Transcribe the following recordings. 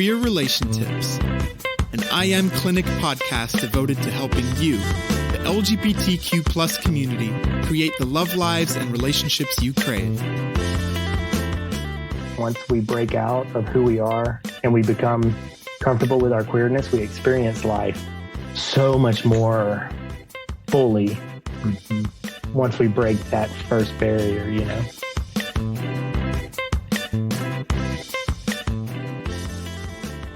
Queer RelationTips, an iAmClinic podcast devoted to helping you, the LGBTQ plus community, create the love lives and relationships you crave. Once we break out of who we are and we become comfortable with our queerness, we experience life so much more fully. Once we break that first barrier, you know.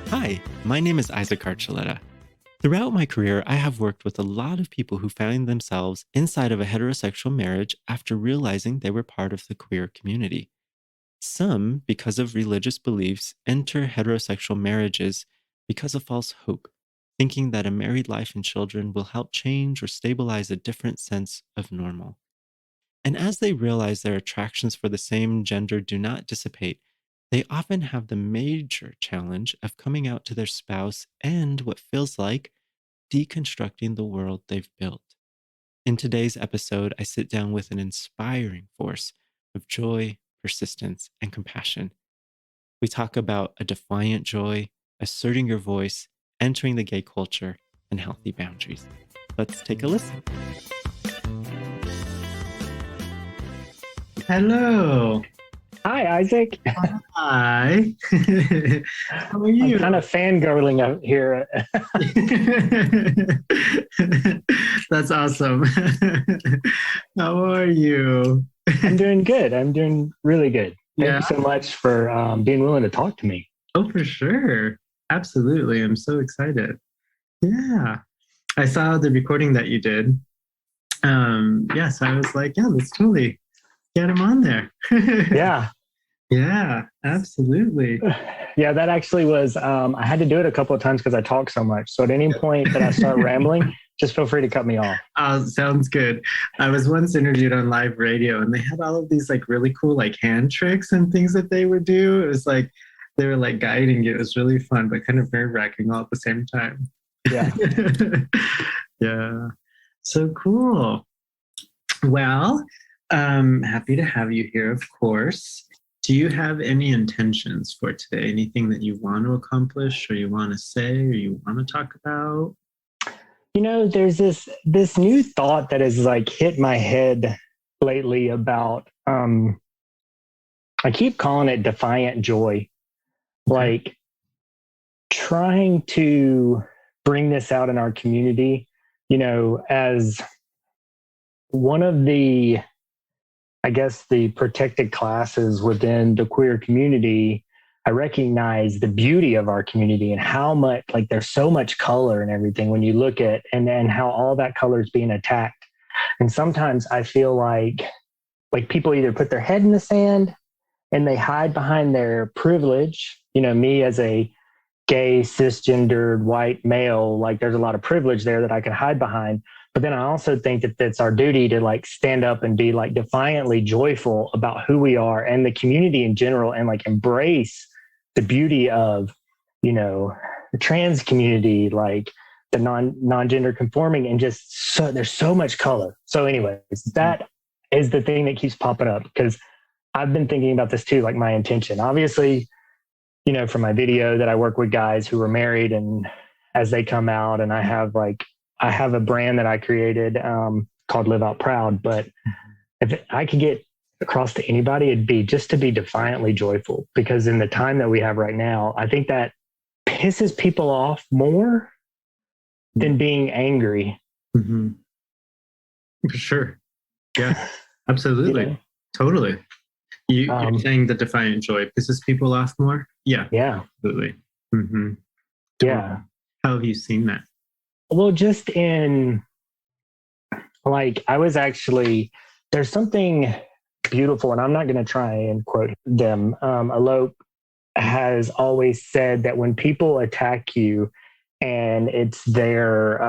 Hi, my name is Isaac Archuleta. Throughout my career, I have worked with a lot of people who found themselves inside of a heterosexual marriage after realizing they were part of the queer community. Some, because of religious beliefs, enter heterosexual marriages because of false hope, thinking that a married life and children will help change or stabilize a different sense of normal. And as they realize their attractions for the same gender do not dissipate, they often have the major challenge of coming out to their spouse and what feels like deconstructing the world they've built. In today's episode, I sit down with an inspiring force of joy, persistence, and compassion. We talk about a defiant joy, asserting your voice, entering the gay culture, and healthy boundaries. Let's take a listen. Hello. Hi, Isaac. Hi. How are you? I'm kind of fangirling out here. That's awesome. How are you? I'm doing good. I'm doing really good. Thank Yeah. you so much for being willing to talk to me. Oh, for sure. Absolutely. I'm so excited. Yeah. I saw the recording that you did. So I was like, yeah, let's totally get him on there. Yeah. Yeah, absolutely. Yeah, that actually was, I had to do it a couple of times because I talk so much. So at any point that I start rambling, just feel free to cut me off. Sounds good. I was once interviewed on live radio and they had all of these like really cool like hand tricks and things that they would do. It was like they were like guiding you. It was really fun, but kind of nerve-wracking all at the same time. Yeah. Yeah. So cool. Well, happy to have you here, of course. Do you have any intentions for today? Anything that you want to accomplish or you want to say or you want to talk about? You know, there's this new thought that has like hit my head lately about, I keep calling it defiant joy. Like trying to bring this out in our community, you know, as one of the, I guess, the protected classes within the queer community. I recognize the beauty of our community and how much, like, there's so much color and everything when you look at, and then how all that color is being attacked. And sometimes I feel like people either put their head in the sand and they hide behind their privilege. You know, me as a gay, cisgendered, white male, like there's a lot of privilege there that I can hide behind. But then I also think that it's our duty to like stand up and be like defiantly joyful about who we are and the community in general, and like embrace the beauty of, you know, the trans community, like the non-gender conforming, and just there's so much color. So anyways, that is the thing that keeps popping up because I've been thinking about this too, like my intention. Obviously, you know, from my video that I work with guys who are married and as they come out, and I have a brand that I created called Live Out Proud. But if I could get across to anybody, it'd be just to be defiantly joyful, because in the time that we have right now, I think that pisses people off more than being angry. Mm-hmm. For sure. Yeah, absolutely. You know? Totally. You're saying the defiant joy pisses people off more? Yeah. Yeah. Absolutely. Mm-hmm. Yeah. How have you seen that? Well, just in like, there's something beautiful, and I'm not going to try and quote them. Alok has always said that when people attack you and it's they're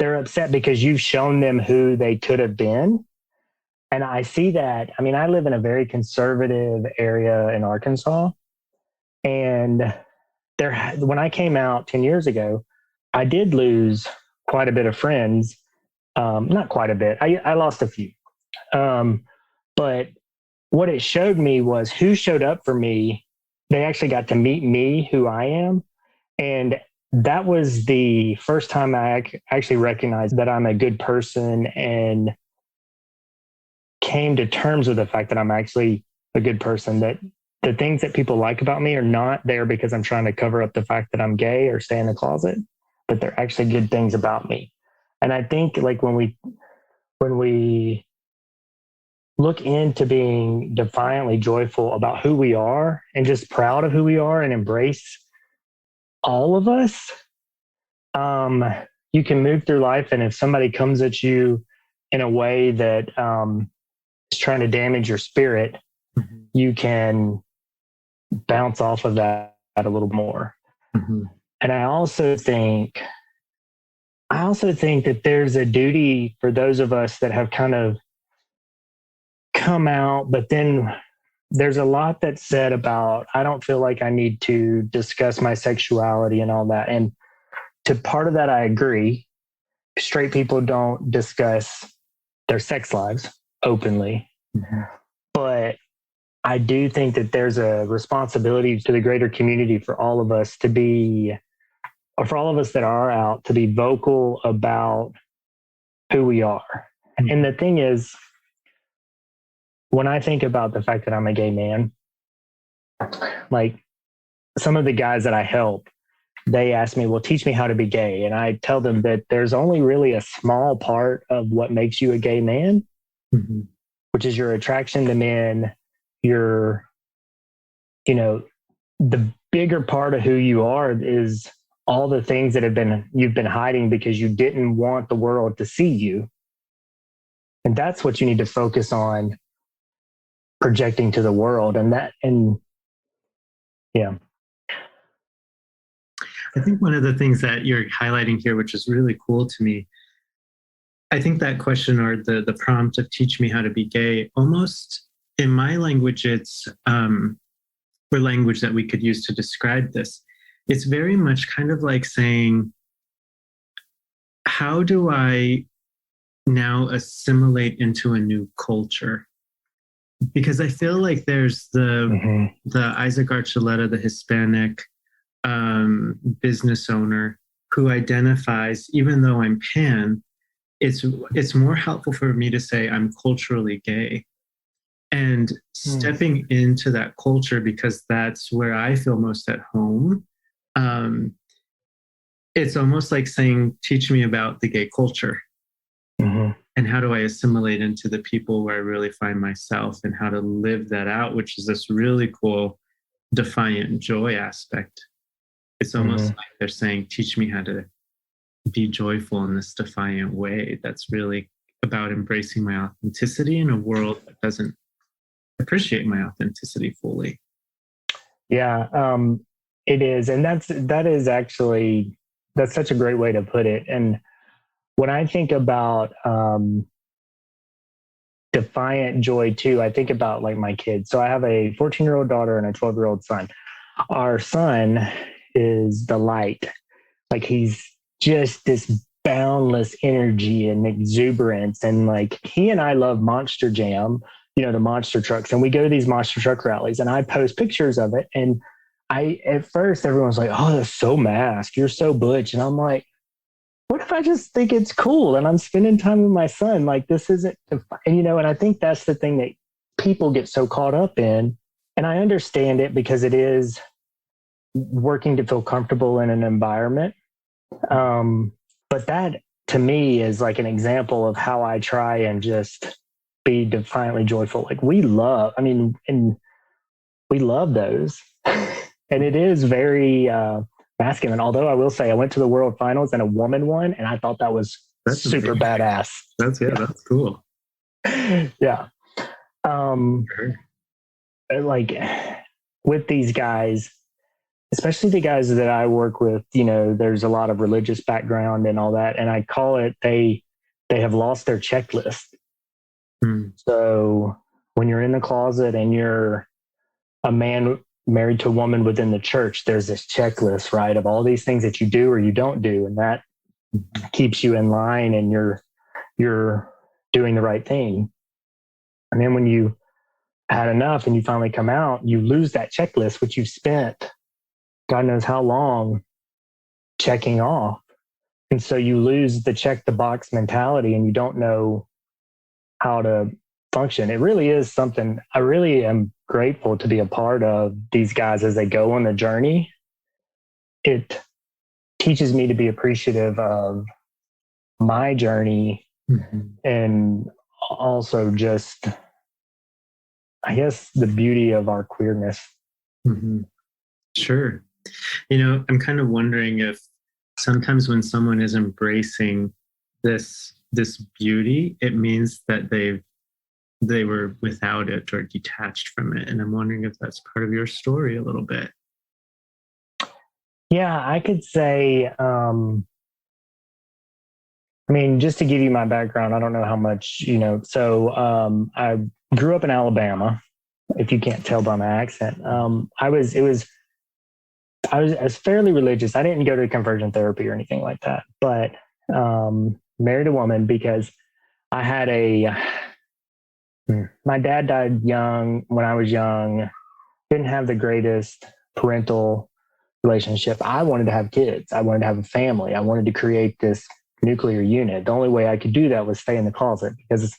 upset because you've shown them who they could have been. And I see that. I mean, I live in a very conservative area in Arkansas. And when I came out 10 years ago, I did lose quite a bit of friends. Not quite a bit. I lost a few. But what it showed me was who showed up for me they actually got to meet me, who I am. And that was the first time I actually recognized that I'm a good person and came to terms with the fact that I'm actually a good person, that the things that people like about me are not there because I'm trying to cover up the fact that I'm gay or stay in the closet, but they're actually good things about me. And I think like when we look into being defiantly joyful about who we are and just proud of who we are and embrace all of us, you can move through life. And if somebody comes at you in a way that is trying to damage your spirit, mm-hmm. you can bounce off of that a little more. Mm-hmm. And I also think that there's a duty for those of us that have kind of come out, but then there's a lot that's said about, I don't feel like I need to discuss my sexuality and all that. And to part of that, I agree. Straight people don't discuss their sex lives openly. Mm-hmm. But I do think that there's a responsibility to the greater community for all of us to be, or for all of us that are out, to be vocal about who we are. Mm-hmm. And the thing is, when I think about the fact that I'm a gay man, like some of the guys that I help, they ask me, well, teach me how to be gay. And I tell them that there's only really a small part of what makes you a gay man, mm-hmm. which is your attraction to men, the bigger part of who you are is all the things that you've been hiding because you didn't want the world to see you. And that's what you need to focus on projecting to the world. I think one of the things that you're highlighting here, which is really cool to me, I think that question or the prompt of teach me how to be gay, almost in my language, it's or language that we could use to describe this. It's very much kind of like saying, how do I now assimilate into a new culture? Because I feel like there's the Isaac Archuleta, the Hispanic business owner who identifies, even though I'm pan, it's more helpful for me to say I'm culturally gay and stepping into that culture because that's where I feel most at home. It's almost like saying, teach me about the gay culture. Mm-hmm. And how do I assimilate into the people where I really find myself and how to live that out, which is this really cool defiant joy aspect. It's almost like they're saying, teach me how to be joyful in this defiant way. That's really about embracing my authenticity in a world that doesn't appreciate my authenticity fully. Yeah, it is. And that's such a great way to put it. And when I think about defiant joy too, I think about like my kids. So I have a 14-year-old daughter and a 12-year-old son. Our son is the light. Like he's just this boundless energy and exuberance. And like he and I love Monster Jam, the monster trucks. And we go to these monster truck rallies and I post pictures of it. And at first everyone's like, oh, that's so masked. You're so butch. And I'm like, what if I just think it's cool and I'm spending time with my son? Like this isn't, and I think that's the thing that people get so caught up in. And I understand it because it is working to feel comfortable in an environment. But that to me is like an example of how I try and just be defiantly joyful. Like we love those. And it is very, masculine. Although I will say I went to the world finals and a woman won, and I thought that's super badass. That's cool. Yeah. Like with these guys, especially the guys that I work with, there's a lot of religious background and all that. And I call it, they have lost their checklist. So when you're in the closet and you're a man married to a woman within the church, there's this checklist, right, of all these things that you do or you don't do. And that keeps you in line and you're doing the right thing. And then when you had enough and you finally come out, you lose that checklist, which you've spent God knows how long checking off. And so you lose the check the box mentality and you don't know how to function. It really is something I really am grateful to be a part of these guys as they go on the journey. It teaches me to be appreciative of my journey and also just, I guess, the beauty of our queerness. Sure. I'm kind of wondering if sometimes when someone is embracing this beauty, it means that they were without it or detached from it. And I'm wondering if that's part of your story a little bit. Yeah, I could say, just to give you my background, I don't know how much, so I grew up in Alabama, if you can't tell by my accent. I was fairly religious. I didn't go to conversion therapy or anything like that, but married a woman because I had my dad died young when I was young, didn't have the greatest parental relationship. I wanted to have kids. I wanted to have a family. I wanted to create this nuclear unit. The only way I could do that was stay in the closet because,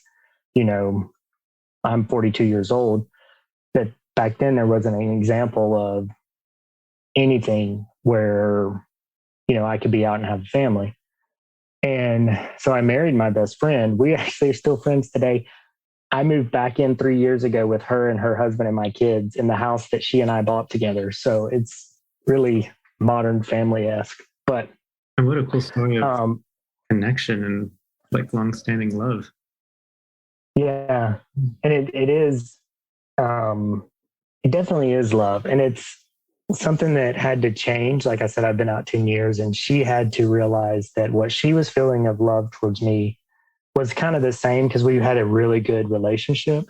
I'm 42 years old. That back then there wasn't an example of anything where, I could be out and have a family. And so I married my best friend. We actually are still friends today. I moved back in 3 years ago with her and her husband and my kids in the house that she and I bought together. So it's really modern family-esque. But and what a cool story of connection and like long-standing love. Yeah. And it is, it definitely is love. And it's something that had to change. Like I said, I've been out 10 years and she had to realize that what she was feeling of love towards me was kind of the same because we had a really good relationship.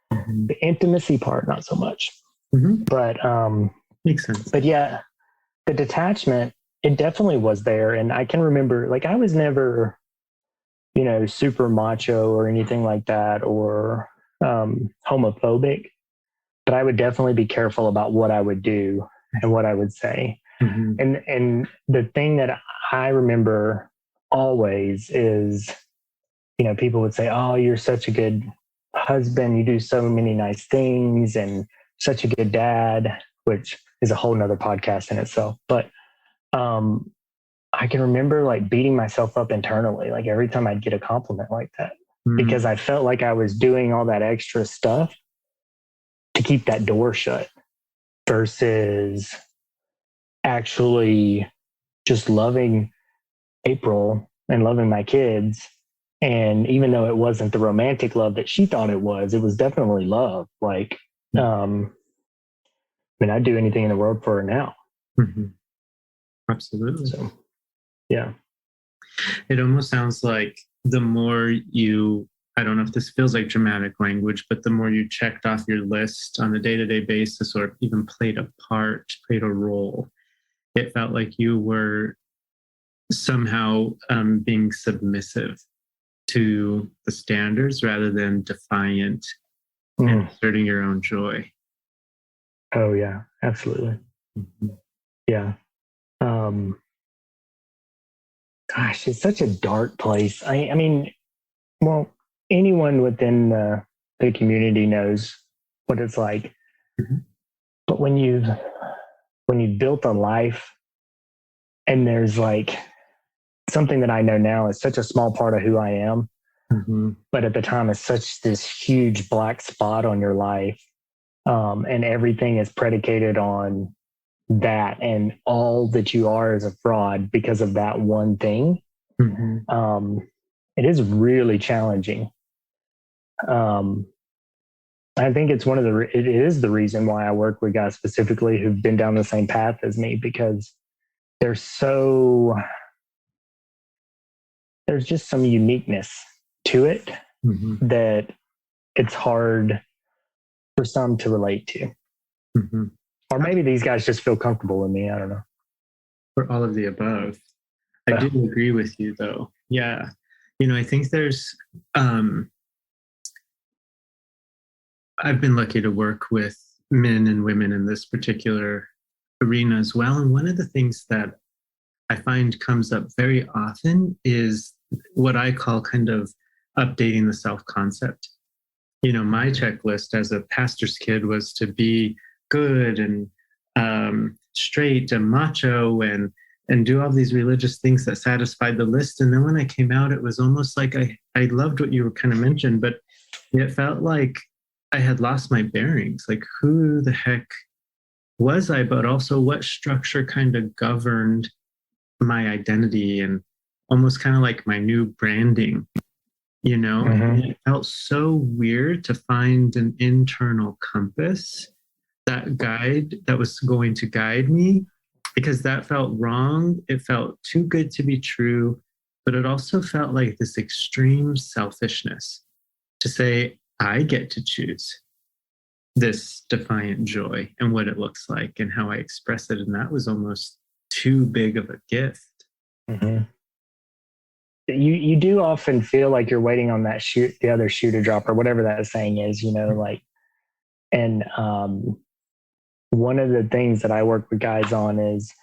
The intimacy part, not so much. But makes sense. But yeah, the detachment, it definitely was there. And I can remember, like, I was never, super macho or anything like that or homophobic, but I would definitely be careful about what I would do and what I would say. And the thing that I remember always is, people would say, "Oh, you're such a good husband. You do so many nice things and such a good dad," which is a whole nother podcast in itself. But I can remember like beating myself up internally, like every time I'd get a compliment like that, because I felt like I was doing all that extra stuff to keep that door shut versus actually just loving April and loving my kids. And even though it wasn't the romantic love that she thought it was definitely love. Like, I'd do anything in the world for her now. Absolutely. So, yeah. It almost sounds like the more you, I don't know if this feels like dramatic language, but the more you checked off your list on a day-to-day basis or even played a role, it felt like you were somehow being submissive to the standards rather than defiant and asserting your own joy. Oh, yeah, absolutely. Yeah. Gosh, it's such a dark place. I mean, well, anyone within the community knows what it's like. But when you've built a life and there's like something that I know now is such a small part of who I am, but at the time it's such this huge black spot on your life, and everything is predicated on that, and all that you are is a fraud because of that one thing. It is really challenging. I think it's it is the reason why I work with guys specifically who've been down the same path as me, because there's just some uniqueness to it that it's hard for some to relate to. Or maybe these guys just feel comfortable with me. I don't know. For all of the above. I do agree with you, though. Yeah. I think there's I've been lucky to work with men and women in this particular arena as well. And one of the things that I find comes up very often is what I call kind of updating the self-concept. You know, my checklist as a pastor's kid was to be good and straight and macho and do all these religious things that satisfied the list. And then when I came out, it was almost like I loved what you were kind of mentioned, but it felt like I had lost my bearings. Like, who the heck was I? But also, what structure kind of governed my identity and almost kind of like my new branding, you know? And it felt so weird to find an internal compass that was going to guide me, because that felt wrong. It felt too good to be true, but it also felt like this extreme selfishness to say, I get to choose this defiant joy and what it looks like and how I express it. And that was almost too big of a gift. You do often feel like you're waiting on the other shoe to drop, or whatever that saying is, you know, like, and one of the things that I work with guys on is,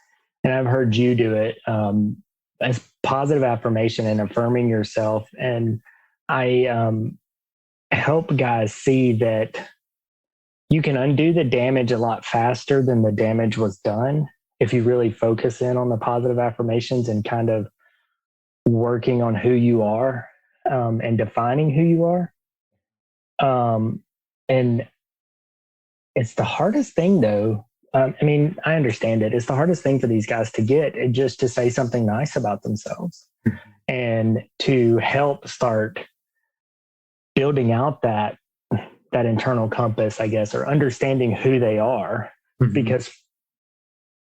and I've heard you do it, as positive affirmation and affirming yourself. And I help guys see that you can undo the damage a lot faster than the damage was done if you really focus in on the positive affirmations and kind of working on who you are, and defining who you are. And it's the hardest thing, though. I mean, I understand it. It's the hardest thing for these guys to get, just to say something nice about themselves and to help start building out that internal compass, I guess, or understanding who they are, because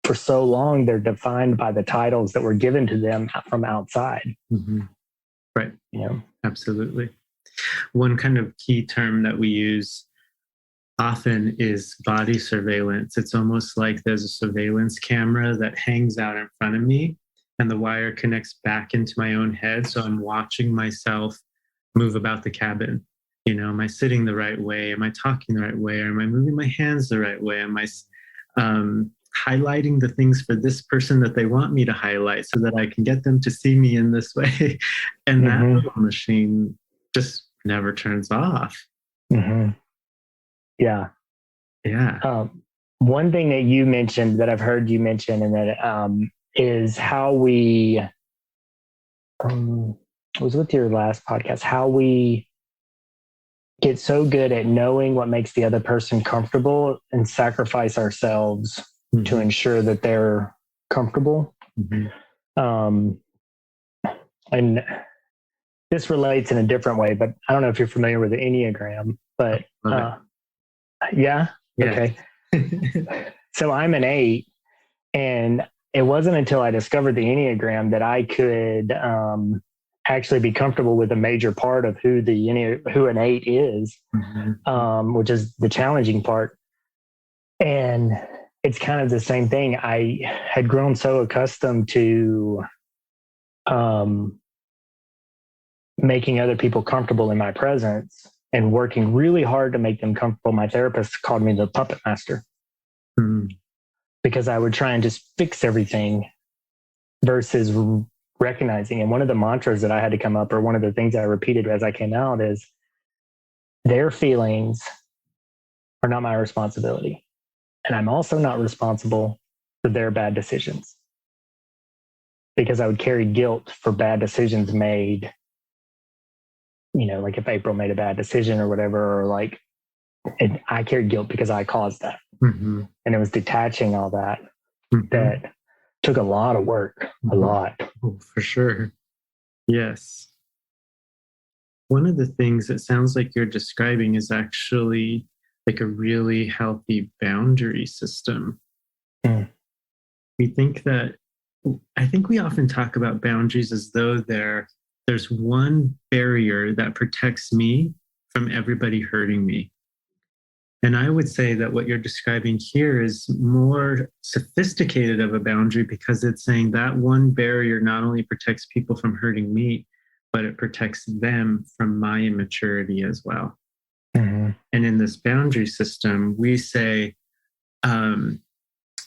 for so long they're defined by the titles that were given to them from outside. Right. You know? Absolutely. One kind of key term that we use often is body surveillance. It's almost like there's a surveillance camera that hangs out in front of me, and the wire connects back into my own head. So I'm watching myself move about the cabin. You know, am I sitting the right way? Am I talking the right way? Or am I moving my hands the right way? Am I highlighting the things for this person that they want me to highlight so that I can get them to see me in this way? And that little machine just never turns off. Yeah. One thing that you mentioned, that I've heard you mention, and that is how we, it was with your last podcast, how we get so good at knowing what makes the other person comfortable and sacrifice ourselves to ensure that they're comfortable. And this relates in a different way, but I don't know if you're familiar with the Enneagram, but yeah. Okay. So I'm an 8, and it wasn't until I discovered the Enneagram that I could actually be comfortable with a major part of who an 8 is, which is the challenging part. And it's kind of the same thing. I had grown so accustomed to making other people comfortable in my presence and working really hard to make them comfortable. My therapist called me the puppet master, because I would try and just fix everything versus recognizing. And one of the mantras that I had to come up, or one of the things I repeated as I came out, is their feelings are not my responsibility. And I'm also not responsible for their bad decisions, because I would carry guilt for bad decisions made. You know, like if April made a bad decision or whatever, or like I carried guilt because I caused that. And it was detaching all that that took a lot of work, a lot. Oh, for sure. Yes. One of the things that sounds like you're describing is actually like a really healthy boundary system. I think we often talk about boundaries as though there's one barrier that protects me from everybody hurting me. And I would say that what you're describing here is more sophisticated of a boundary, because it's saying that one barrier not only protects people from hurting me, but it protects them from my immaturity as well. And in this boundary system, we say,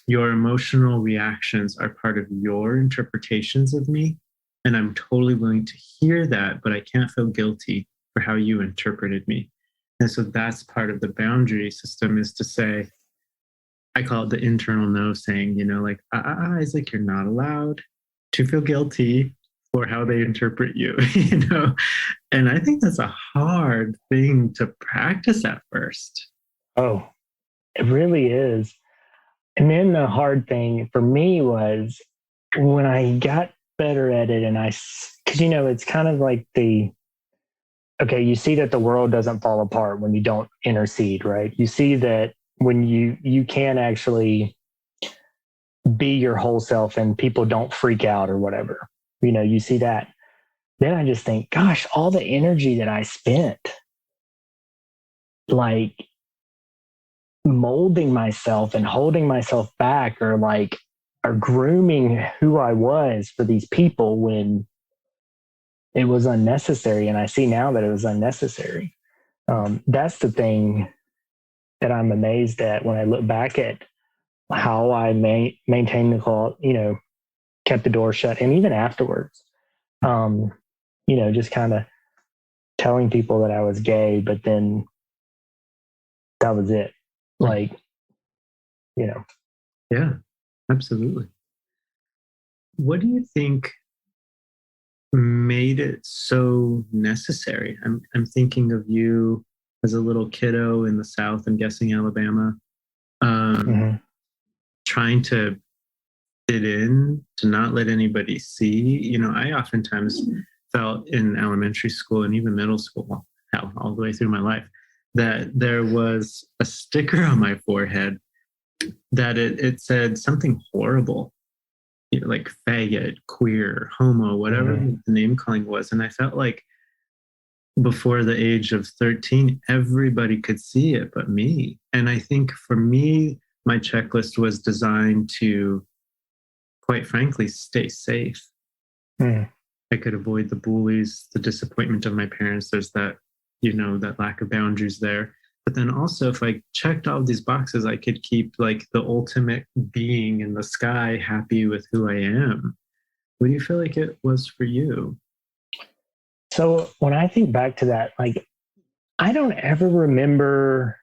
your emotional reactions are part of your interpretations of me. And I'm totally willing to hear that, but I can't feel guilty for how you interpreted me. And so that's part of the boundary system, is to say, I call it the internal no saying, like, Isaac, you're not allowed to feel guilty for how they interpret you, And I think that's a hard thing to practice at first. Oh, it really is. And then the hard thing for me was when I got better at it, and because, it's kind of like you see that the world doesn't fall apart when you don't intercede, right? You see that when you can actually be your whole self and people don't freak out or whatever, you see that. Then I just think, gosh, all the energy that I spent, like, molding myself and holding myself back, or grooming who I was for these people, when it was unnecessary. And I see now that it was unnecessary. That's the thing that I'm amazed at when I look back at how I maintained the call, kept the door shut. And even afterwards, just kind of telling people that I was gay, but then that was it. Yeah, absolutely. What do you think made it so necessary? I'm thinking of you as a little kiddo in the South, I'm guessing Alabama, trying to fit in, to not let anybody see. I oftentimes felt in elementary school and even middle school, all the way through my life, that there was a sticker on my forehead that it said something horrible, like faggot, queer, homo, whatever the name calling was. And I felt like before the age of 13, everybody could see it but me. And I think for me, my checklist was designed to, quite frankly, stay safe. I could avoid the bullies, the disappointment of my parents. There's that, that lack of boundaries there. But then also, if I checked all these boxes, I could keep like the ultimate being in the sky, happy with who I am. What do you feel like it was for you? So when I think back to that, I don't ever remember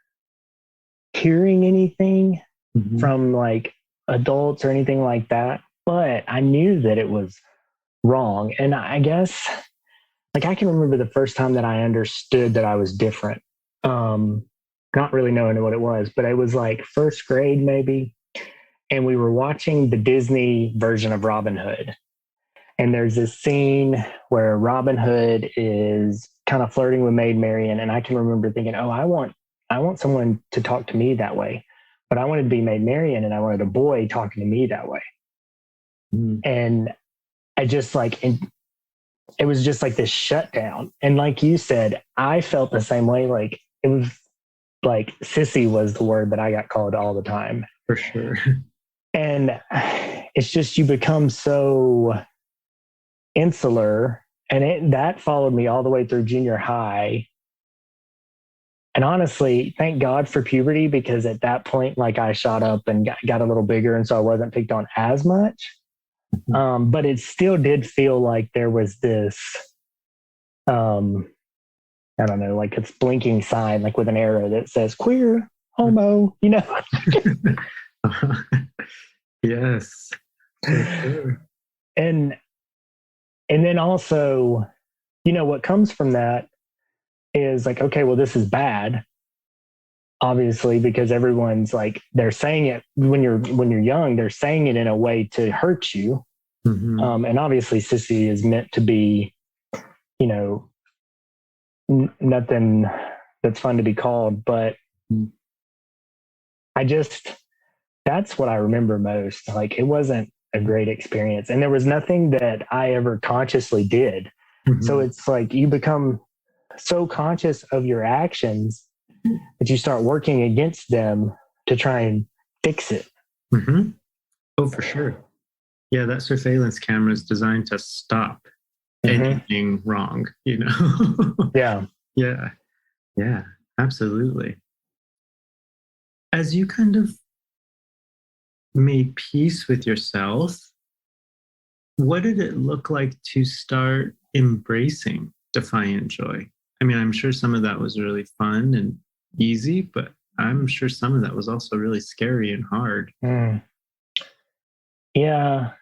hearing anything from adults or anything like that, but I knew that it was wrong. And I guess I can remember the first time that I understood that I was different. Not really knowing what it was, but it was first grade maybe. And we were watching the Disney version of Robin Hood. And there's this scene where Robin Hood is kind of flirting with Maid Marian. And I can remember thinking, oh, I want someone to talk to me that way. But I wanted to be Maid Marian, and I wanted a boy talking to me that way. And I just it was just this shutdown. And like you said, I felt the same way. It was sissy was the word that I got called all the time. For sure. And it's just, you become so insular, and that followed me all the way through junior high. And honestly, thank God for puberty, because at that point, I shot up and got a little bigger. And so I wasn't picked on as much. But it still did feel like there was this, I don't know, it's blinking sign, with an arrow that says queer, homo, Yes. For sure. And then also, what comes from that is okay, well, this is bad, obviously, because everyone's they're saying it when you're young, they're saying it in a way to hurt you. And obviously sissy is meant to be, nothing that's fun to be called, but that's what I remember most. It wasn't a great experience, and there was nothing that I ever consciously did. So it's you become so conscious of your actions that you start working against them to try and fix it. Oh, for sure. Yeah, that surveillance camera is designed to stop anything wrong, Yeah. Yeah, Absolutely. As you kind of made peace with yourself, what did it look like to start embracing defiant joy? I mean, I'm sure some of that was really fun and easy, but I'm sure some of that was also really scary and hard. Yeah.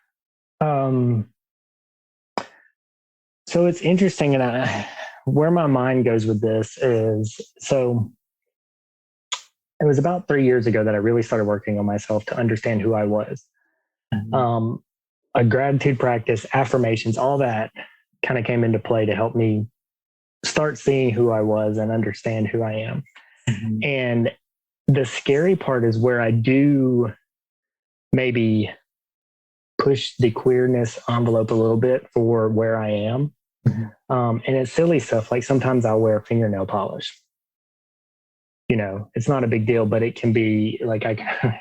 So it's interesting, and where my mind goes with this is, so it was about 3 years ago that I really started working on myself to understand who I was. A gratitude practice, affirmations, all that kind of came into play to help me start seeing who I was and understand who I am. And the scary part is where I do maybe push the queerness envelope a little bit for where I am. And it's silly stuff. Like sometimes I'll wear fingernail polish. You know, it's not a big deal, but it can be like, I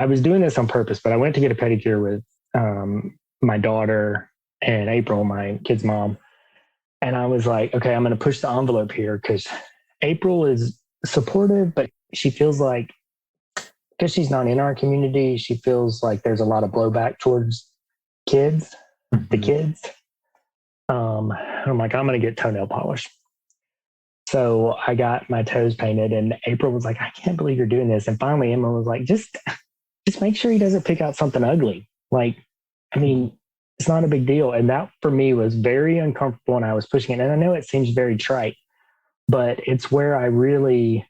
was doing this on purpose, but I went to get a pedicure with my daughter and April, my kid's mom. And I was like, okay, I'm going to push the envelope here because April is supportive, but she feels like, because she's not in our community, she feels like there's a lot of blowback towards kids, the kids. I'm like, I'm going to get toenail polish. So I got my toes painted, and April was like, I can't believe you're doing this. And finally, Emma was like, just make sure he doesn't pick out something ugly. Like, I mean, it's not a big deal. And that for me was very uncomfortable when I was pushing it. And I know it seems very trite, but it's where I really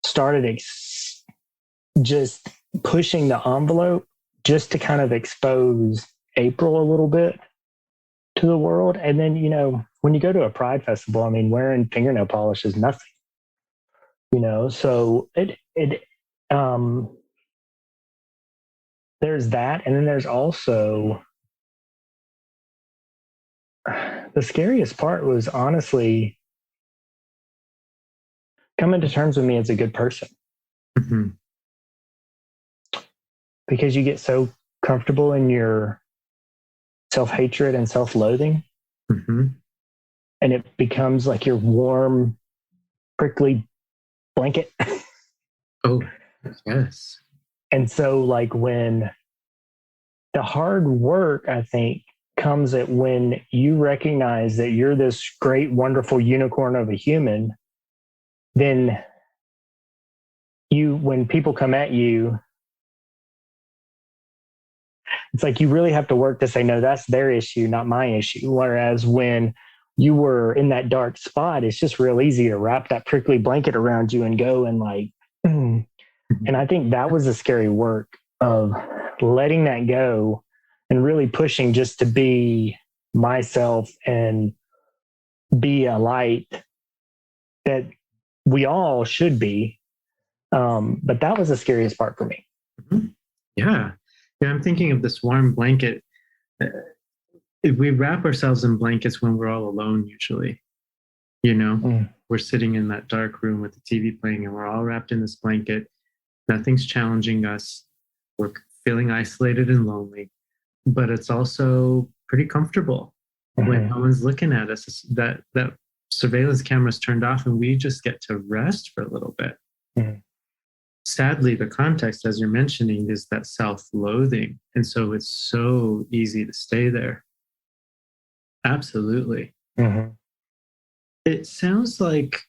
started just pushing the envelope just to kind of expose April a little bit to the world. And then, you know, when you go to a Pride festival, I mean, wearing fingernail polish is nothing, you know, so there's that. And then there's also the scariest part was honestly coming to terms with me as a good person. Because you get so comfortable in your self-hatred and self-loathing. And it becomes like your warm, prickly blanket. Oh, yes. And so like when the hard work, I think, comes at when you recognize that you're this great, wonderful unicorn of a human, then when people come at you, it's like you really have to work to say, no, that's their issue, not my issue. Whereas when you were in that dark spot, it's just real easy to wrap that prickly blanket around you and go and like, and I think that was the scary work of letting that go and really pushing just to be myself and be a light that we all should be. But that was the scariest part for me. Yeah. I'm thinking of this warm blanket. We wrap ourselves in blankets when we're all alone, usually. You know, we're sitting in that dark room with the TV playing and we're all wrapped in this blanket. Nothing's challenging us. We're feeling isolated and lonely, but it's also pretty comfortable when no one's looking at us. That surveillance camera's turned off and we just get to rest for a little bit. Sadly, the context, as you're mentioning, is that self-loathing. And so it's so easy to stay there. Absolutely. It sounds like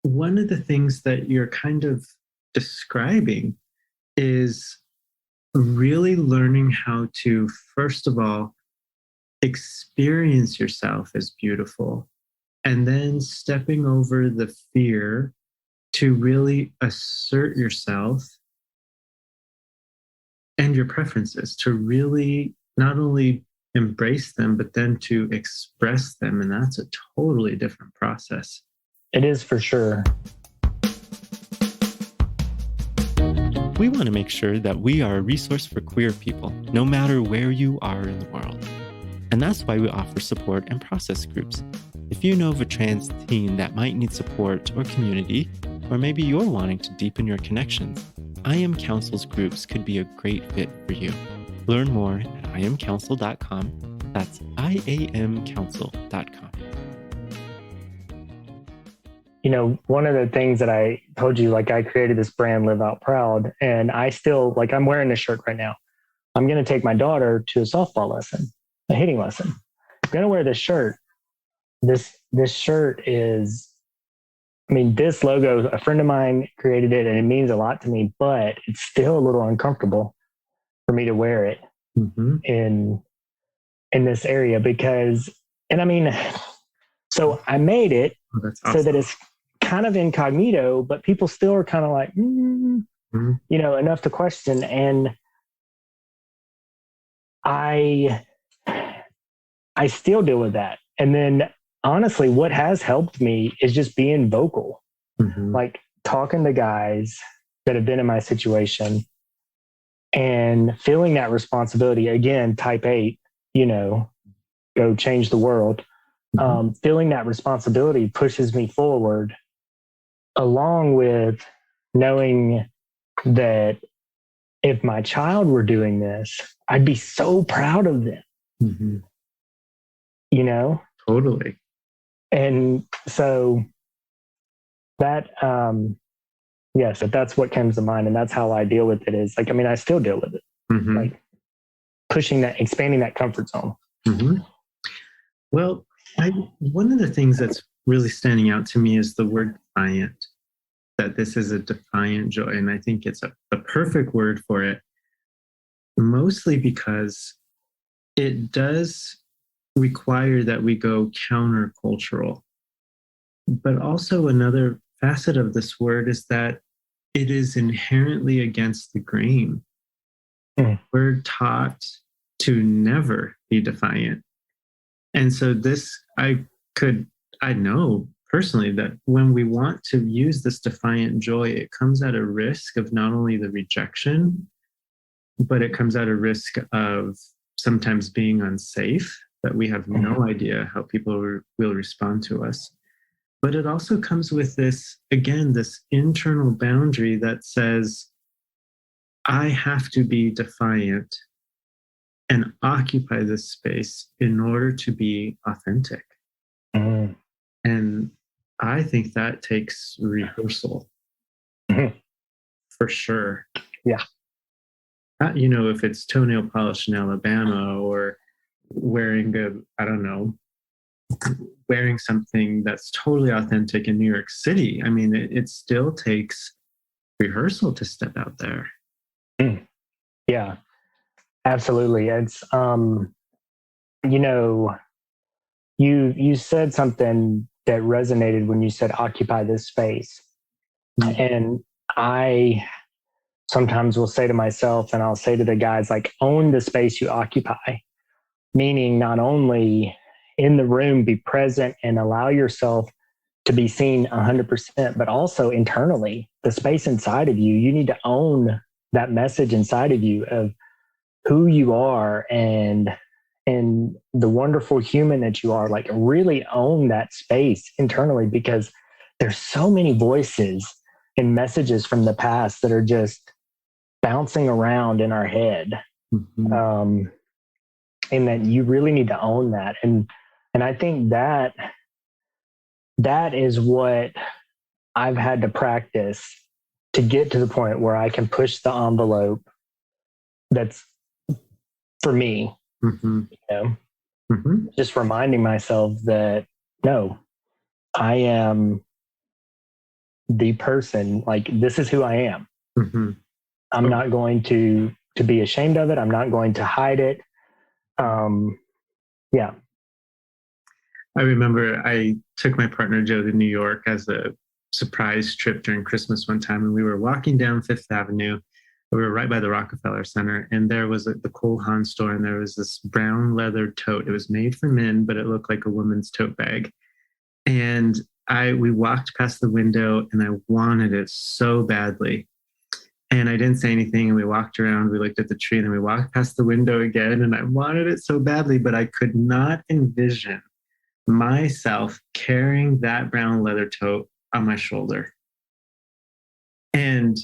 one of the things that you're kind of describing is really learning how to, first of all, experience yourself as beautiful, and then stepping over the fear to really assert yourself and your preferences, to really not only embrace them, but then to express them. And that's a totally different process. It is for sure. We want to make sure that we are a resource for queer people, no matter where you are in the world. And that's why we offer support and process groups. If you know of a trans teen that might need support or community, or maybe you're wanting to deepen your connections, iAmCouncil's groups could be a great fit for you. Learn more at iamcouncil.com That's iamcouncil.com. You know, one of the things that I told you, like I created this brand, Live Out Proud, and I still, like I'm wearing this shirt right now. I'm going to take my daughter to a softball lesson, a hitting lesson. I'm going to wear this shirt. This shirt is, I mean, this logo, a friend of mine created it and it means a lot to me, but it's still a little uncomfortable for me to wear it in this area because, and I mean, so I made it so that it's kind of incognito, but people still are kind of like, you know, enough to question. And I still deal with that. And then honestly, what has helped me is just being vocal, like talking to guys that have been in my situation and feeling that responsibility. Again, type 8, you know, go change the world. Feeling that responsibility pushes me forward, along with knowing that if my child were doing this, I'd be so proud of them. You know? Totally. And so that, yes, that's what comes to mind. And that's how I deal with it is like, I mean, I still deal with it, like pushing that, expanding that comfort zone. Well, one of the things that's really standing out to me is the word defiant, that this is a defiant joy. And I think it's a perfect word for it, mostly because it does require that we go countercultural. But also another facet of this word is that it is inherently against the grain. We're taught to never be defiant. And so this, I know personally that when we want to use this defiant joy, it comes at a risk of not only the rejection, but it comes at a risk of sometimes being unsafe, that we have no idea how people will respond to us. But it also comes with this, again, this internal boundary that says, I have to be defiant and occupy this space in order to be authentic. And I think that takes rehearsal for sure. Yeah. You know, if it's toenail polish in Alabama or wearing wearing something that's totally authentic in New York City. I mean, it still takes rehearsal to step out there. Yeah, absolutely. It's, you know, you said something that resonated when you said occupy this space. And I sometimes will say to myself, and I'll say to the guys, like, own the space you occupy, meaning not only in the room, be present and allow yourself to be seen 100%, but also internally, the space inside of you, you need to own that message inside of you of who you are and the wonderful human that you are. Like, really own that space internally, because there's so many voices and messages from the past that are just bouncing around in our head. And that you really need to own that. And I think that is what I've had to practice to get to the point where I can push the envelope that's for me, you know, just reminding myself that, no, I am the person, like, this is who I am. I'm not going to be ashamed of it. I'm not going to hide it. Yeah. I remember I took my partner Joe to New York as a surprise trip during Christmas one time, and we were walking down Fifth Avenue. We were right by the Rockefeller Center, and there was the Cole Haan store, and there was this brown leather tote. It was made for men, but it looked like a woman's tote bag. And we walked past the window, and I wanted it so badly. And I didn't say anything, and we walked around, we looked at the tree, and then we walked past the window again, and I wanted it so badly, but I could not envision myself carrying that brown leather tote on my shoulder. And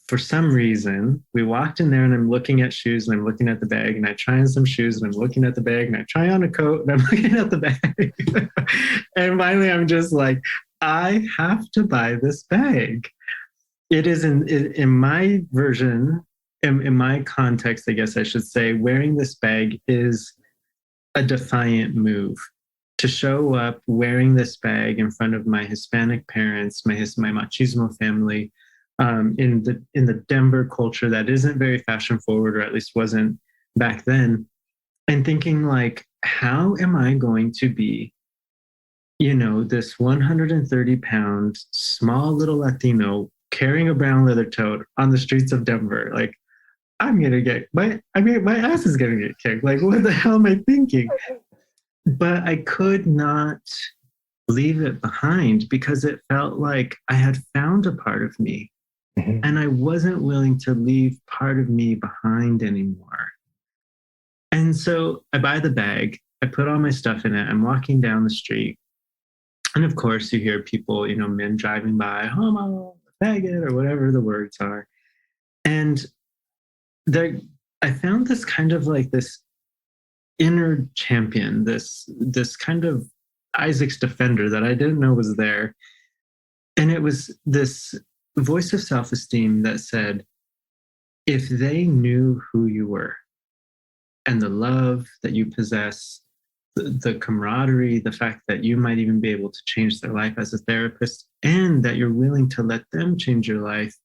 for some reason, we walked in there and I'm looking at shoes and I'm looking at the bag and I try on some shoes and I'm looking at the bag and I try on a coat and I'm looking at the bag. And finally, I'm just like, I have to buy this bag. It is in my version, in my context, I guess I should say, wearing this bag is a defiant move. To show up wearing this bag in front of my Hispanic parents, my machismo family, in the Denver culture that isn't very fashion forward, or at least wasn't back then, and thinking like, how am I going to be, this 130-pound small little Latino carrying a brown leather tote on the streets of Denver? Like, I'm gonna get my ass is gonna get kicked. Like, what the hell am I thinking? But I could not leave it behind because it felt like I had found a part of me. Mm-hmm. And I wasn't willing to leave part of me behind anymore. And so I buy the bag, I put all my stuff in it, I'm walking down the street. And of course, you hear people, men driving by, homo, faggot, or whatever the words are. And I found this kind of like this inner champion, this kind of Isaac's defender that I didn't know was there. And it was this voice of self-esteem that said, if they knew who you were and the love that you possess, the camaraderie, the fact that you might even be able to change their life as a therapist, and that you're willing to let them change your life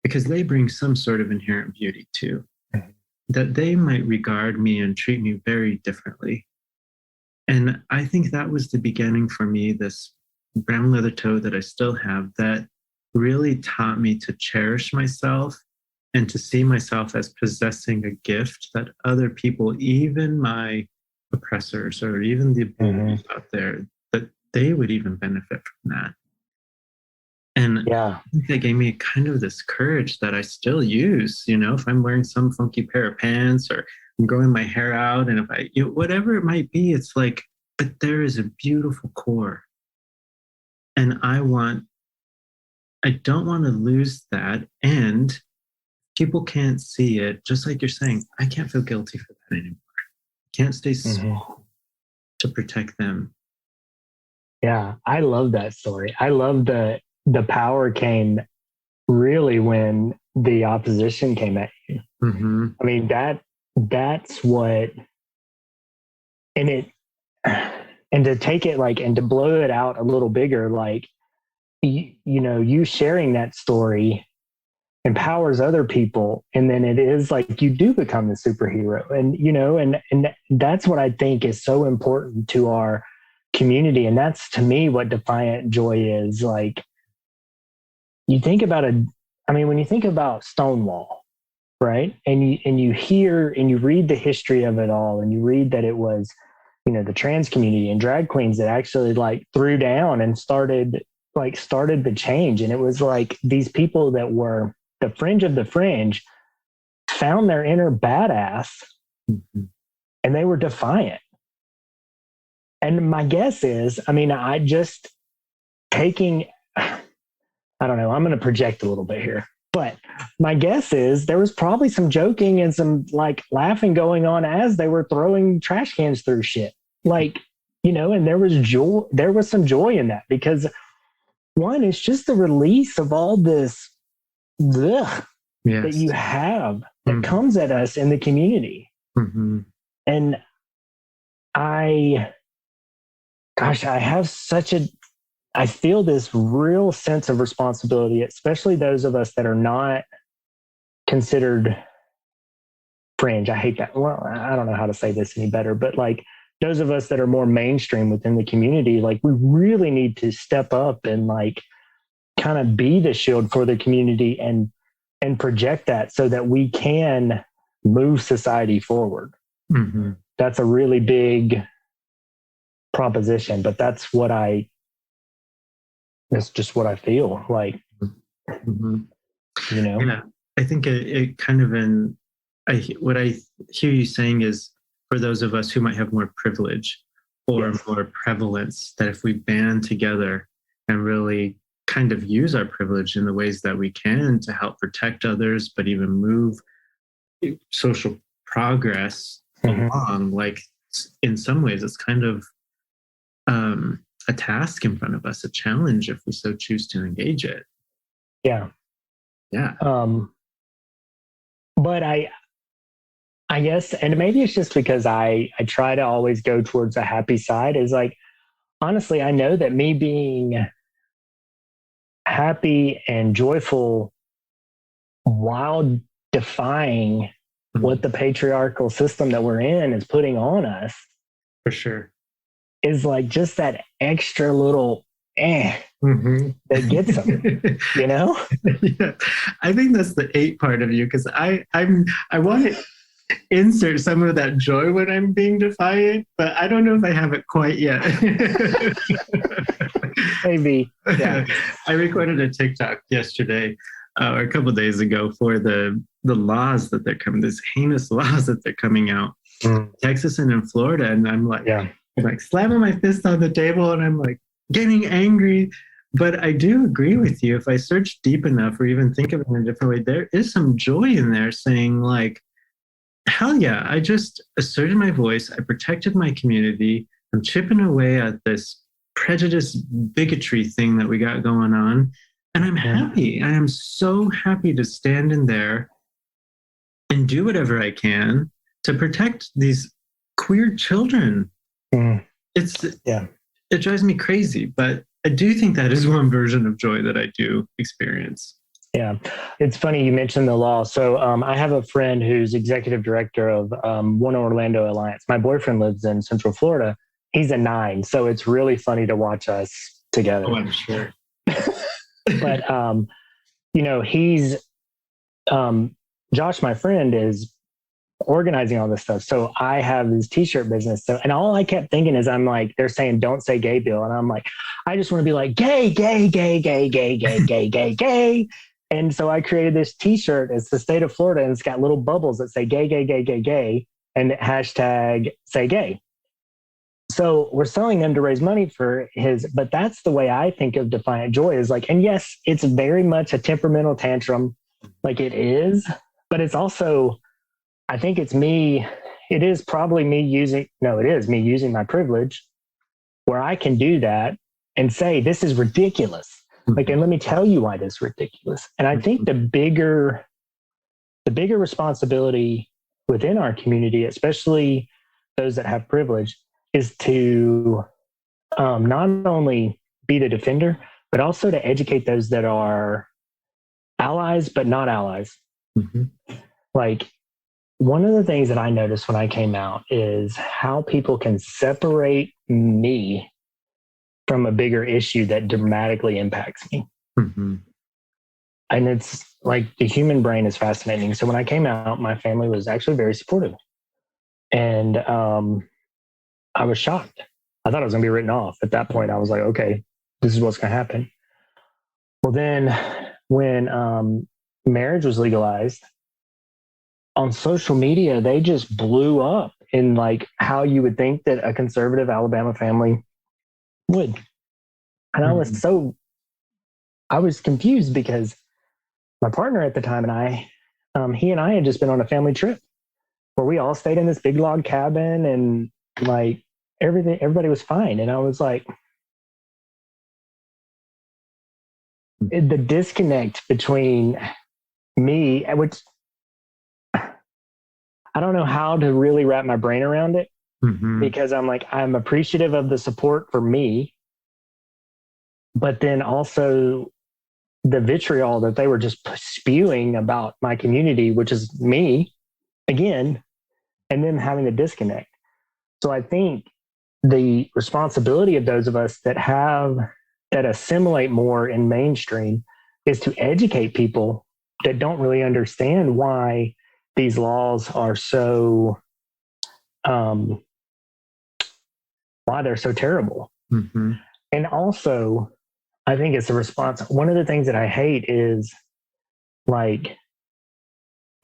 because they bring some sort of inherent beauty too, that they might regard me and treat me very differently. And I think that was the beginning for me, this brown leather tote that I still have, that really taught me to cherish myself and to see myself as possessing a gift that other people, even my oppressors or even the bullies out there, that they would even benefit from that. And I think that gave me kind of this courage that I still use, if I'm wearing some funky pair of pants or I'm growing my hair out, and if I, whatever it might be, it's like, but there is a beautiful core. And I don't want to lose that. And people can't see it, just like you're saying, I can't feel guilty for that anymore. I can't stay small to protect them. Yeah, I love that story. I love the power came really when the opposition came at you. Mm-hmm. I mean, that's what, and to take it and to blow it out a little bigger, you sharing that story empowers other people. And then it is like, you do become the superhero. And that's what I think is so important to our community. And that's, to me, what Defiant Joy is. Like, you think about when you think about Stonewall, right? And you hear and you read the history of it all, and you read that it was, the trans community and drag queens that actually threw down and started the change. And it was like these people that were the fringe of the fringe found their inner badass, and they were defiant. And my guess is, I just taking, I don't know, I'm going to project a little bit here, but my guess is there was probably some joking and some laughing going on as they were throwing trash cans through shit. And there was joy, there was some joy in that, because one, it's just the release of all this that you have that comes at us in the community. Mm-hmm. And I feel this real sense of responsibility, especially those of us that are not considered fringe. I hate that. Well, I don't know how to say this any better, but those of us that are more mainstream within the community, we really need to step up and kind of be the shield for the community and project that so that we can move society forward. Mm-hmm. That's a really big proposition, but that's just what I feel like. Mm-hmm. Yeah, I think it kind of what I hear you saying is, for those of us who might have more privilege or more prevalence, that if we band together and really kind of use our privilege in the ways that we can to help protect others, but even move social progress along. Like, in some ways, it's kind of a task in front of us, a challenge if we so choose to engage it. Yeah. Yeah. But I guess, and maybe it's just because I try to always go towards a happy side, is like, honestly, I know that me being happy and joyful while defying what the patriarchal system that we're in is putting on us, for sure, is like just that extra little that gets them, you know? Yeah. I think that's the 8 part of you, because I want to insert some of that joy when I'm being defiant, but I don't know if I have it quite yet. Maybe. Yeah. I recorded a TikTok yesterday or a couple of days ago for the laws that they're coming, these heinous laws that they're coming out, Texas and in Florida, and I'm like, slamming my fist on the table, and I'm like getting angry. But I do agree with you. If I search deep enough, or even think of it in a different way, there is some joy in there, saying like, hell yeah, I just asserted my voice. I protected my community. I'm chipping away at this prejudice, bigotry thing that we got going on. And I'm happy. I am so happy to stand in there and do whatever I can to protect these queer children. It drives me crazy, but I do think that is one version of joy that I do experience. Yeah. It's funny you mentioned the law. So I have a friend who's executive director of One Orlando Alliance. My boyfriend lives in Central Florida. He's a 9. So it's really funny to watch us together. Oh, I'm sure. But, he's, Josh, my friend, is organizing all this stuff. So I have this t-shirt business. So, and all I kept thinking is, I'm like, they're saying, don't say gay, Bill. And I'm like, I just want to be like, gay, gay, gay, gay, gay, gay, gay, gay, gay. And so I created this t-shirt. It's the state of Florida, and it's got little bubbles that say gay, gay, gay, gay, gay, and hashtag say gay. So we're selling them to raise money for his, but that's the way I think of Defiant Joy, is like, and yes, it's very much a temperamental tantrum, like it is, but it's also, I think it's me, it is me using my privilege where I can do that and say, this is ridiculous. Like, and let me tell you why this is ridiculous. And I think the bigger responsibility within our community, especially those that have privilege, is to not only be the defender, but also to educate those that are allies, but not allies. Like, one of the things that I noticed when I came out is how people can separate me from a bigger issue that dramatically impacts me. And it's like, the human brain is fascinating. So when I came out, my family was actually very supportive. And I was shocked. I thought I was going to be written off. At that point, I was like, okay, this is what's going to happen. Well, then when marriage was legalized, on social media, they just blew up in like how you would think that a conservative Alabama family would. And I was confused, because my partner at the time and I, he and I had just been on a family trip where we all stayed in this big log cabin, and like everybody was fine. And I was like, the disconnect between me, which I don't know how to really wrap my brain around it, because I'm like, I'm appreciative of the support for me, but then also the vitriol that they were just spewing about my community, which is me again, and then having the disconnect. So I think the responsibility of those of us that assimilate more in mainstream is to educate people that don't really understand why these laws are so, why they're so terrible. And also, I think it's a response. One of the things that I hate is like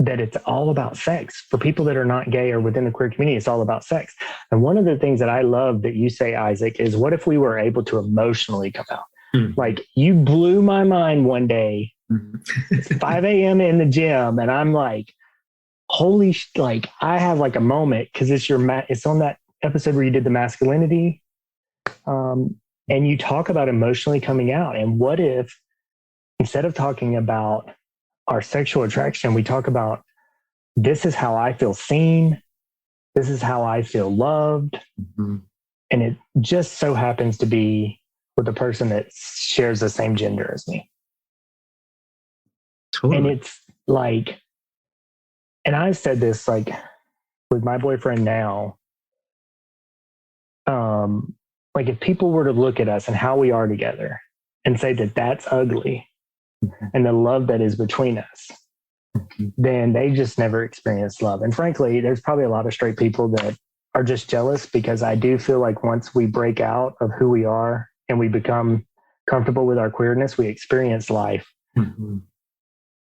that it's all about sex. For people that are not gay or within the queer community, it's all about sex. And one of the things that I love that you say, Isaac, is what if we were able to emotionally come out? Like, you blew my mind one day. It's 5 a.m. in the gym, and I'm like, holy like, I have like a moment, because it's it's on that episode where you did the masculinity, and you talk about emotionally coming out. And what if, instead of talking about our sexual attraction, we talk about, this is how I feel seen, this is how I feel loved. And it just so happens to be with a person that shares the same gender as me. Totally. And it's like, and I've said this, like, with my boyfriend now, like, if people were to look at us and how we are together and say that that's ugly, and the love that is between us, then they just never experienced love. And frankly, there's probably a lot of straight people that are just jealous, because I do feel like once we break out of who we are and we become comfortable with our queerness, we experience life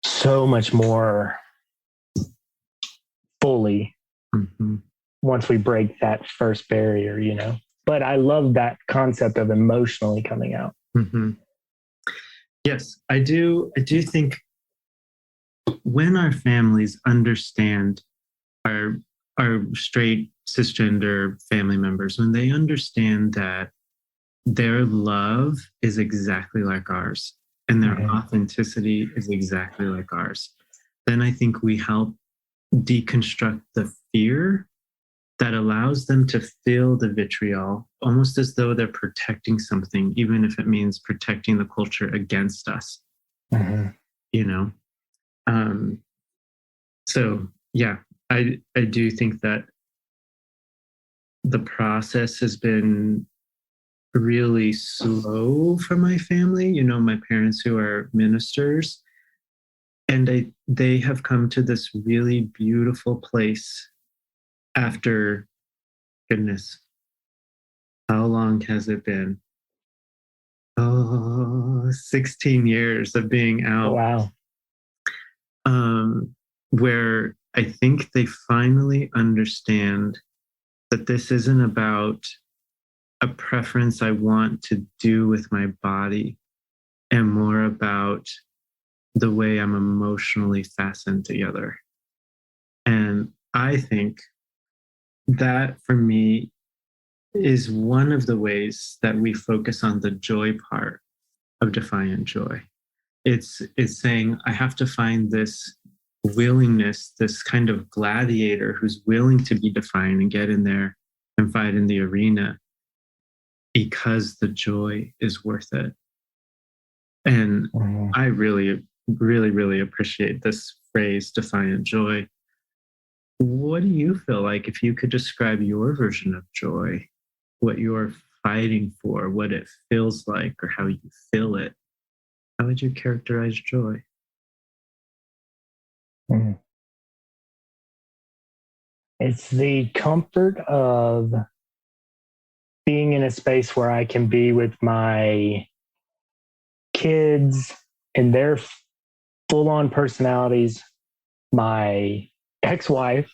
so much more fully once we break that first barrier, you know. But I love that concept of emotionally coming out. Yes, I do think when our families understand our straight cisgender family members, when they understand that their love is exactly like ours and their authenticity is exactly like ours, then I think we help deconstruct the fear that allows them to feel the vitriol, almost as though they're protecting something, even if it means protecting the culture against us. You know? So yeah, I do think that the process has been really slow for my family. You know, my parents, who are ministers, and they have come to this really beautiful place after, goodness, how long has it been? 16 years of being out. Wow. Where I think they finally understand that this isn't about a preference I want to do with my body, and more about the way I'm emotionally fastened together. And I think that, for me, is one of the ways that we focus on the joy part of Defiant Joy. It's saying, I have to find this willingness, this kind of gladiator who's willing to be defiant and get in there and fight in the arena, because the joy is worth it. And I really, really, really appreciate this phrase, Defiant Joy. What do you feel like, if you could describe your version of joy, what you're fighting for, what it feels like, or how you feel it? How would you characterize joy? It's the comfort of being in a space where I can be with my kids and their full-on personalities, my ex-wife,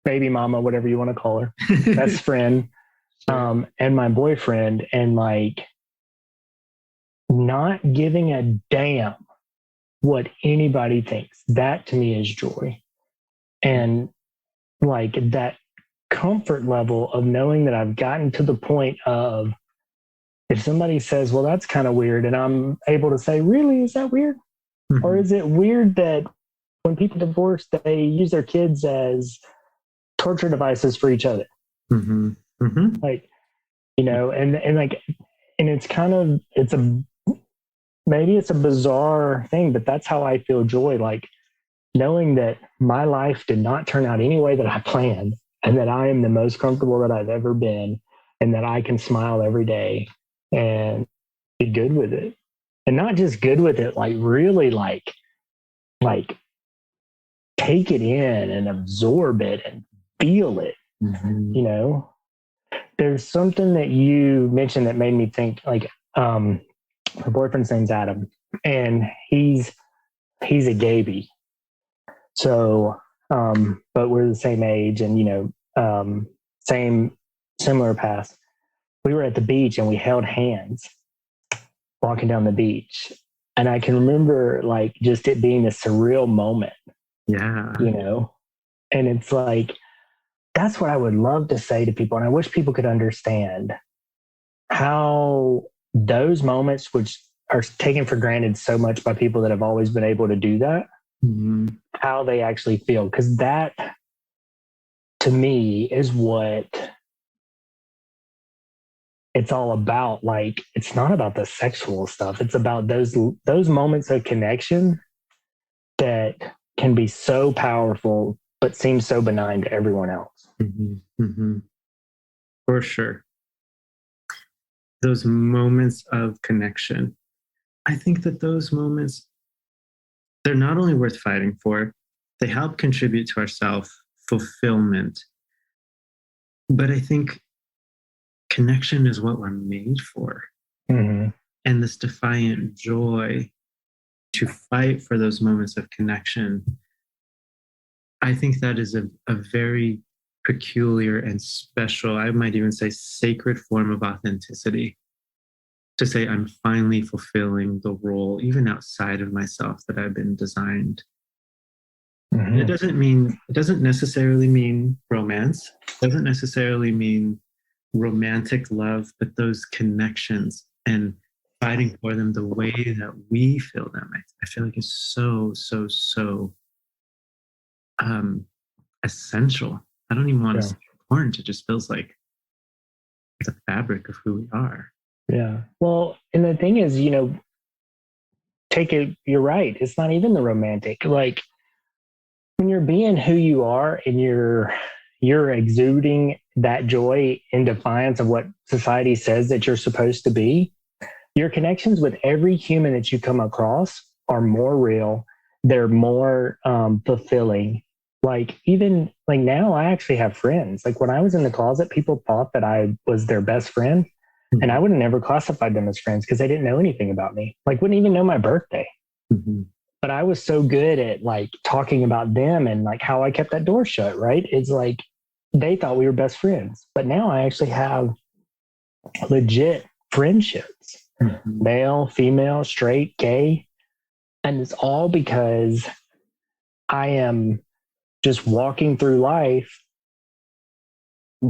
baby mama, whatever you want to call her, best friend, and my boyfriend, and like not giving a damn what anybody thinks. That to me is joy. And like that comfort level of knowing that I've gotten to the point of, if somebody says, well, that's kind of weird, and I'm able to say, really, is that weird? Or is it weird that when people divorce, they use their kids as torture devices for each other? Like, you know, and like, and it's kind of, maybe it's a bizarre thing, but that's how I feel joy. Like, knowing that my life did not turn out any way that I planned, and that I am the most comfortable that I've ever been, and that I can smile every day and be good with it. And not just good with it, like really like take it in and absorb it and feel it. You know, there's something that you mentioned that made me think, like, her boyfriend's name's Adam, and he's a gaby. So, but we're the same age, and, you know, similar past. We were at the beach and we held hands walking down the beach. And I can remember like just it being a surreal moment. Yeah. You know? And it's like, that's what I would love to say to people. And I wish people could understand how those moments, which are taken for granted so much by people that have always been able to do that, how they actually feel. Because that, to me, is what it's all about. Like, it's not about the sexual stuff. It's about those moments of connection that can be so powerful, but seem so benign to everyone else. For sure. Those moments of connection. I think that those moments, they're not only worth fighting for, they help contribute to our self-fulfillment. But I think connection is what we're made for. And this defiant joy to fight for those moments of connection, I think that is a very peculiar and special, I might even say sacred form of authenticity. To say I'm finally fulfilling the role, even outside of myself, that I've been designed. And it doesn't necessarily mean romance, doesn't necessarily mean romantic love, but those connections and fighting for them the way that we feel them. I feel like it's so essential. I don't even want to say important. It just feels like the fabric of who we are. Yeah. Well, and the thing is, you know, you're right. It's not even the romantic. Like, when you're being who you are and you're exuding that joy in defiance of what society says that you're supposed to be, your connections with every human that you come across are more real. They're more fulfilling. Like, even like now, I actually have friends. Like, when I was in the closet, people thought that I was their best friend. And I would have never classified them as friends because they didn't know anything about me. Like, wouldn't even know my birthday. But I was so good at like talking about them and like how I kept that door shut, right? It's like they thought we were best friends. But now I actually have legit friendships, male, female, straight, gay. And it's all because I am just walking through life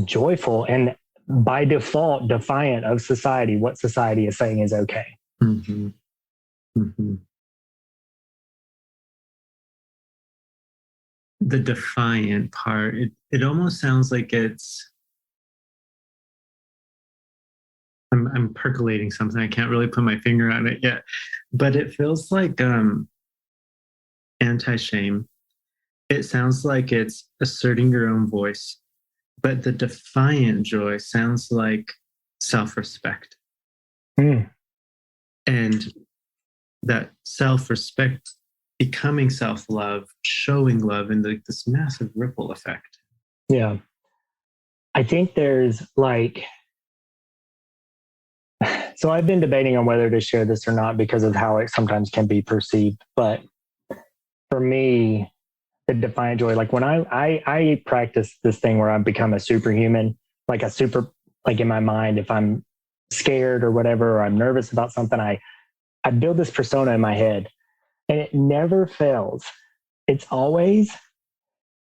joyful and by default defiant of society, what society is saying is okay. The defiant part, it almost sounds like I'm percolating something. I can't really put my finger on it yet, but it feels like anti-shame. It sounds like it's asserting your own voice, but the defiant joy sounds like self-respect. And that self-respect becoming self-love, showing love, and this massive ripple effect. Yeah. I think there's like, so I've been debating on whether to share this or not because of how it sometimes can be perceived. But for me, the defiant joy, like when I practice this thing where I become a superhuman, like in my mind, if I'm scared or whatever, or I'm nervous about something, I build this persona in my head and it never fails. It's always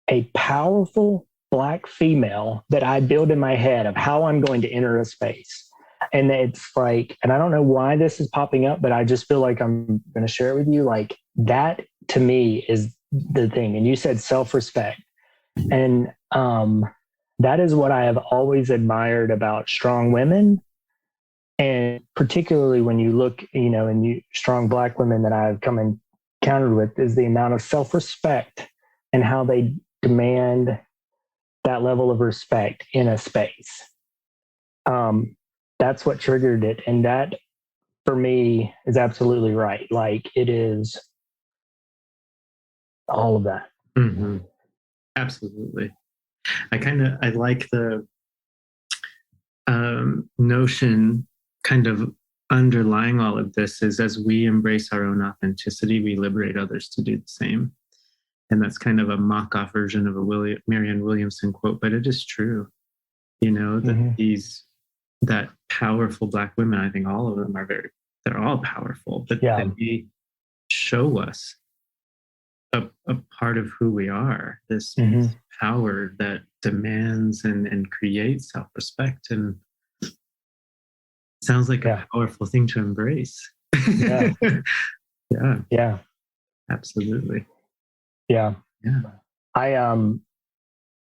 a powerful Black female that I build in my head of how I'm going to enter a space. And it's like, and I don't know why this is popping up, but I just feel like I'm going to share it with you. Like, that to me is the thing. And you said self-respect. And that is what I have always admired about strong women. And particularly when you look, you know, in strong Black women that I've come encountered with, is the amount of self-respect and how they demand that level of respect in a space. That's what triggered it. And that, for me, is absolutely right. Like, it is all of that. Absolutely. I like the notion kind of underlying all of this is, as we embrace our own authenticity, we liberate others to do the same. And that's kind of a mock-off version of a Marianne Williamson quote, but it is true. You know, that that powerful Black women, I think all of them are very they're all powerful, but Yeah. they show us a part of who we are, this power that demands and creates self-respect, and sounds like a powerful thing to embrace. Yeah. Yeah, absolutely. Yeah.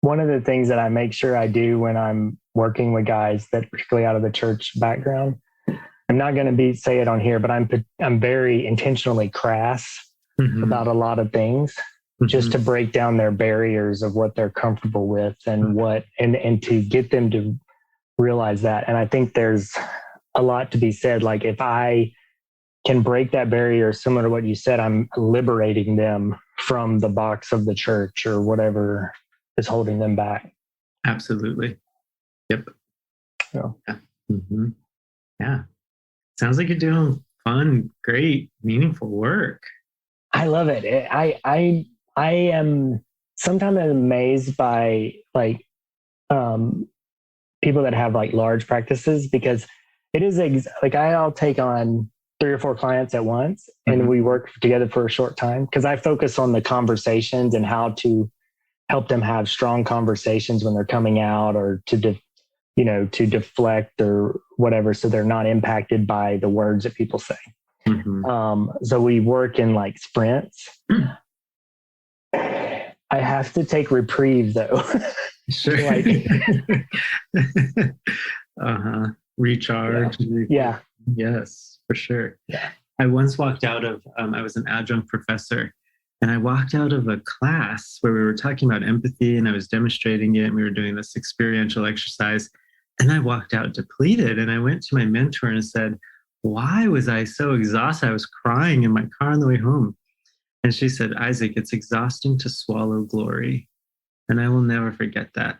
One of the things that I make sure I do when I'm working with guys that particularly out of the church background, I'm not going to say it on here, but I'm very intentionally crass about a lot of things, just to break down their barriers of what they're comfortable with and and to get them to realize that. And I think there's a lot to be said. Like if I can break that barrier, similar to what you said, I'm liberating them from the box of the church or whatever is holding them back. Absolutely. Yep. So. Yeah. Yeah. Sounds like you're doing fun, great, meaningful work. I love it. I am sometimes amazed by people that have like large practices, because it is I'll take on 3 or 4 clients at once and we work together for a short time, because I focus on the conversations and how to help them have strong conversations when they're coming out, or to deflect or whatever, so they're not impacted by the words that people say. So we work in like sprints. I have to take reprieve though. Sure. Recharge. Yeah. Yes, for sure. Yeah. I once walked out of, I was an adjunct professor, and I walked out of a class where we were talking about empathy, and I was demonstrating it, and we were doing this experiential exercise, and I walked out depleted, and I went to my mentor and said, why was I so exhausted? I was crying in my car on the way home. And she said, Isaac, it's exhausting to swallow glory. And I will never forget that,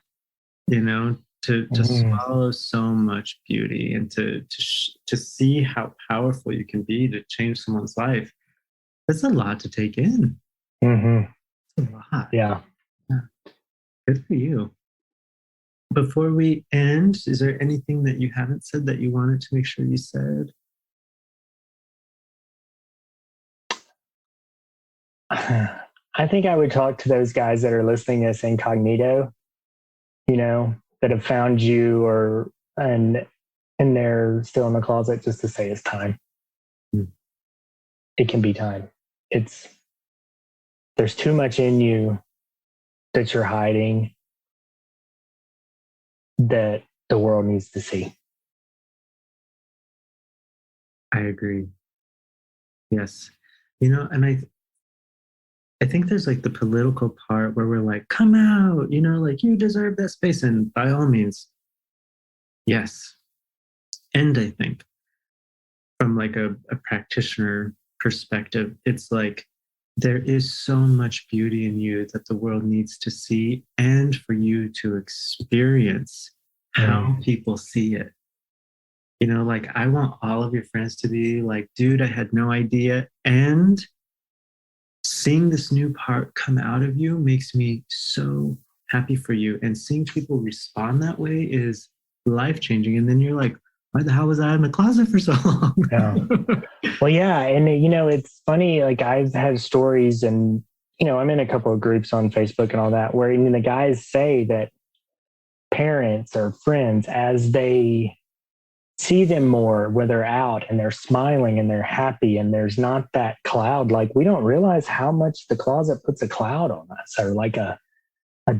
to swallow so much beauty, and to see how powerful you can be to change someone's life. That's a lot to take in. It's a lot. Yeah. Good for you. Before we end, is there anything that you haven't said that you wanted to make sure you said? I think I would talk to those guys that are listening to this incognito, that have found you and they're still in the closet, just to say it's time. It can be time. There's too much in you that you're hiding that the world needs to see. I agree. Yes. And I think there's like the political part where we're like, come out, like you deserve that space. And by all means, yes. And I think from like a practitioner perspective, it's like there is so much beauty in you that the world needs to see, and for you to experience how people see it. Like I want all of your friends to be like, dude, I had no idea. And seeing this new part come out of you makes me so happy for you. And seeing people respond that way is life-changing. And then you're like, why the hell was I in the closet for so long? Yeah. Well, yeah. And, it's funny, like I've had stories and, I'm in a couple of groups on Facebook and all that, where even the guys say that parents or friends, as they see them more where they're out and they're smiling and they're happy and there's not that cloud, like we don't realize how much the closet puts a cloud on us, or like a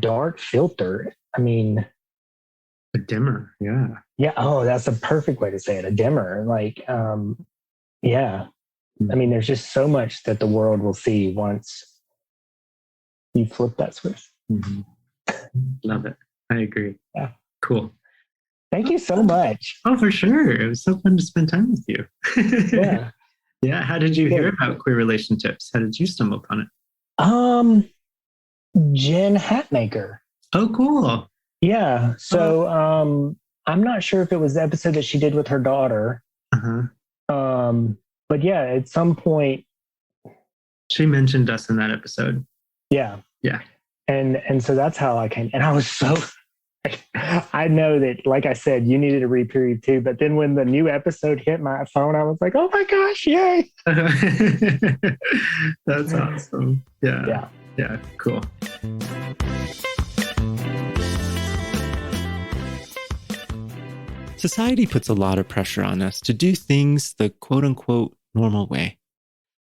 dark filter. I mean, a dimmer. Yeah. Yeah. Oh, that's a perfect way to say it. A dimmer. Like, yeah. I mean, there's just so much that the world will see once you flip that switch. Love it. I agree. Yeah. Cool. Thank you so much. Oh, for sure. It was so fun to spend time with you. Yeah. Yeah. How did you hear about Queer RelationTips? How did you stumble upon it? Jen Hatmaker. Oh, cool. Yeah. So I'm not sure if it was the episode that she did with her daughter. But yeah, at some point she mentioned us in that episode. Yeah. Yeah. And so that's how I came. And I was so I know that, like I said, you needed a reprieve too. But then when the new episode hit my phone, I was like, oh my gosh, yay. That's awesome. Yeah. Yeah. Cool. Society puts a lot of pressure on us to do things the quote unquote normal way.